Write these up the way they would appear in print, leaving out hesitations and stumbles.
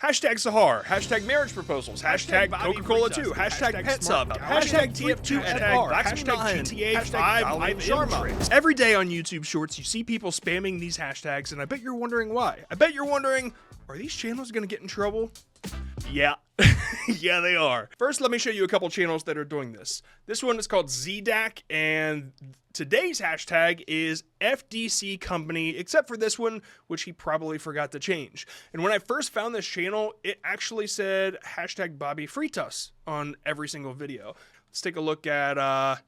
Hashtag Sahar, hashtag marriage proposals, hashtag Coca-Cola 2, hashtag pet sub, hashtag TF2, hashtag GTA 5 live Sharma. Every day on YouTube Shorts, you see people spamming these hashtags, and I bet you're wondering why. I bet you're wondering, are these channels gonna get in trouble? Yeah. Yeah, they are. First, let me show you a couple channels that are doing this. This one is called ZDAC, and today's hashtag is FDC Company, except for this one, which he probably forgot to change. And when I first found this channel, it actually said hashtag Bobby Fritas on every single video. Let's take a look at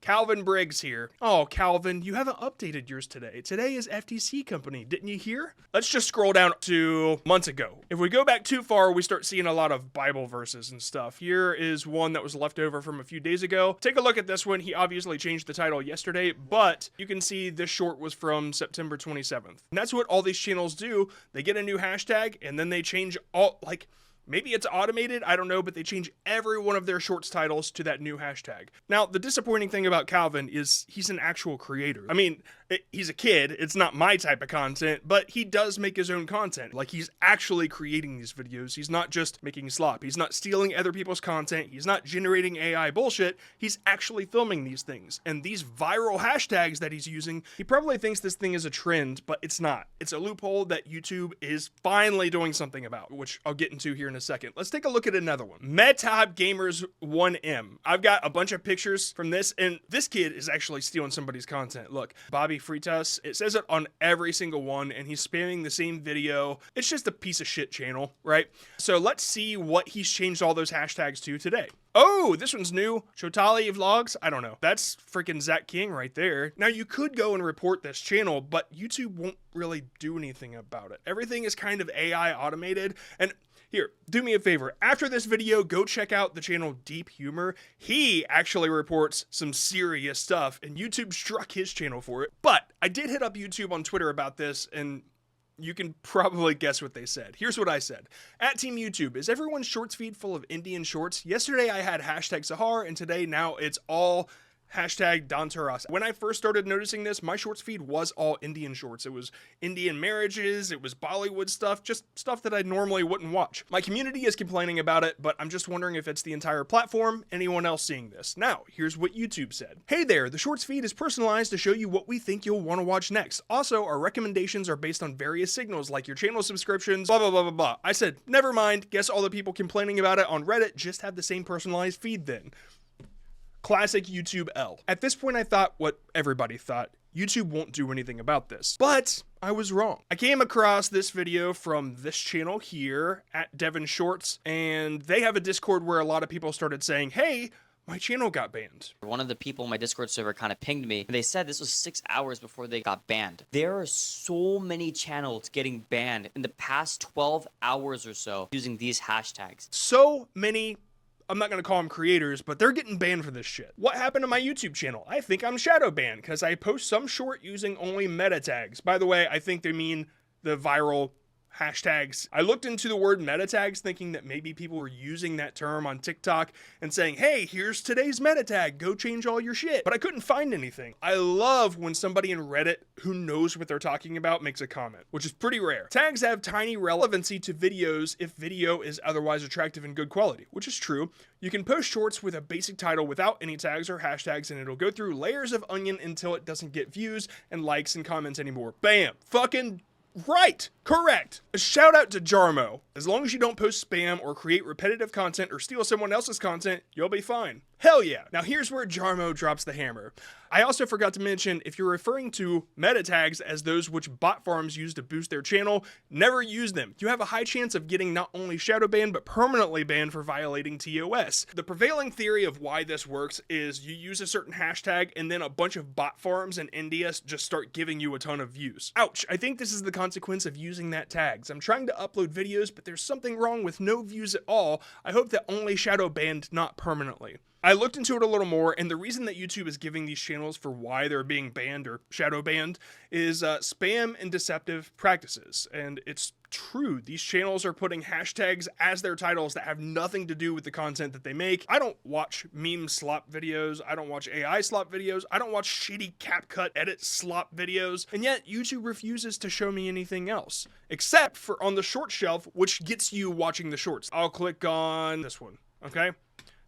Calvin Briggs here. Oh, Calvin, you haven't updated yours today. Today is FTC Company, didn't you hear? Let's just scroll down to months ago. If we go back too far, we start seeing a lot of Bible verses and stuff. Here is one that was left over from a few days ago. Take a look at this one. He obviously changed the title yesterday, but you can see this short was from September 27th. And that's what all these channels do. They get a new hashtag, and then they change all, like, maybe it's automated, I don't know, but they change every one of their shorts titles to that new hashtag. Now, the disappointing thing about Calvin is he's an actual creator. I mean, he's a kid, it's not my type of content, but he does make his own content. Like, he's actually creating these videos. He's not just making slop. He's not stealing other people's content. He's not generating AI bullshit. He's actually filming these things. And these viral hashtags that he's using, he probably thinks this thing is a trend, but it's not. It's a loophole that YouTube is finally doing something about, which I'll get into here in a second. Let's take a look at another one. Metab Gamers 1M. I've got a bunch of pictures from this, and this kid is actually stealing somebody's content. Look, Bobby Fritas, it says it on every single one, and he's spamming the same video. It's just a piece of shit channel, right? So let's see what he's changed all those hashtags to today. Oh, this one's new. Shotali Vlogs? I don't know. That's freaking Zach King right there. Now, you could go and report this channel, but YouTube won't really do anything about it. Everything is kind of AI automated, and here, do me a favor. After this video, go check out the channel Deep Humor. He actually reports some serious stuff, and YouTube struck his channel for it. But I did hit up YouTube on Twitter about this, and you can probably guess what they said. Here's what I said. At Team YouTube, is everyone's shorts feed full of Indian shorts? Yesterday I had hashtag Sahar, and today now it's all hashtag Dantaras. When I first started noticing this, my shorts feed was all Indian shorts. It was Indian marriages, it was Bollywood stuff, just stuff that I normally wouldn't watch. My community is complaining about it, but I'm just wondering if it's the entire platform. Anyone else seeing this? Now, here's what YouTube said. Hey there, the shorts feed is personalized to show you what we think you'll want to watch next. Also, our recommendations are based on various signals like your channel subscriptions, blah, blah, blah, blah, blah. I said, never mind. Guess all the people complaining about it on Reddit just have the same personalized feed then. Classic YouTube L. At this point, I thought what everybody thought. YouTube won't do anything about this. But I was wrong. I came across this video from this channel here at Devon Shorts, and they have a Discord where a lot of people started saying, hey, my channel got banned. One of the people in my Discord server kind of pinged me, and they said this was 6 hours before they got banned. There are so many channels getting banned in the past 12 hours or so using these hashtags. So many, I'm not going to call them creators, but they're getting banned for this shit. What happened to my YouTube channel? I think I'm shadow banned because I post some short using only meta tags. By the way, I think they mean the viral hashtags. I looked into the word meta tags thinking that maybe people were using that term on TikTok and saying, hey, here's today's meta tag, go change all your shit. But I couldn't find anything. I love when somebody in Reddit who knows what they're talking about makes a comment, which is pretty rare. Tags have tiny relevancy to videos if video is otherwise attractive and good quality, which is true. You can post shorts with a basic title without any tags or hashtags, and it'll go through layers of onion until it doesn't get views and likes and comments anymore. Bam. Fucking right. Correct. A shout out to Jarmo. As long as you don't post spam or create repetitive content or steal someone else's content, you'll be fine. Hell yeah. Now here's where Jarmo drops the hammer. I also forgot to mention, if you're referring to meta tags as those which bot farms use to boost their channel, never use them. You have a high chance of getting not only shadow banned, but permanently banned for violating TOS. The prevailing theory of why this works is you use a certain hashtag and then a bunch of bot farms in India just start giving you a ton of views. Ouch. I think this is the consequence of using that tags. I'm trying to upload videos, but there's something wrong with no views at all. I hope that only shadow banned, not permanently. I looked into it a little more, and the reason that YouTube is giving these channels for why they're being banned or shadow banned is spam and deceptive practices. And it's true. These channels are putting hashtags as their titles that have nothing to do with the content that they make. I don't watch meme slop videos. I don't watch AI slop videos. I don't watch shitty CapCut edit slop videos. And yet YouTube refuses to show me anything else, except for on the short shelf, which gets you watching the shorts. I'll click on this one. Okay.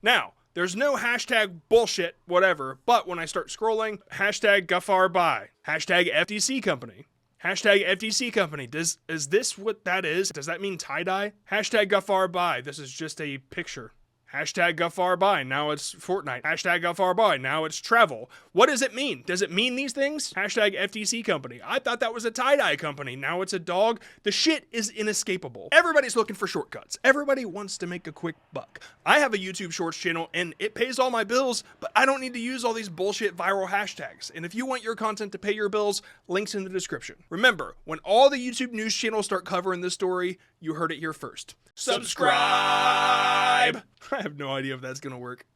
Now, there's no hashtag bullshit, whatever, but when I start scrolling, hashtag Gafar buy, hashtag FTC company, hashtag FTC company. Is this what that is? Does that mean tie-dye? Hashtag Gafar buy. This is just a picture. Hashtag Gafar buy. Now it's Fortnite. Hashtag Gafar buy. Now it's travel. What does it mean? Does it mean these things? Hashtag FTC company. I thought that was a tie-dye company. Now it's a dog. The shit is inescapable. Everybody's looking for shortcuts. Everybody wants to make a quick buck. I have a YouTube Shorts channel and it pays all my bills, but I don't need to use all these bullshit viral hashtags. And if you want your content to pay your bills, links in the description. Remember, when all the YouTube news channels start covering this story, you heard it here first. Subscribe! I have no idea if that's gonna work.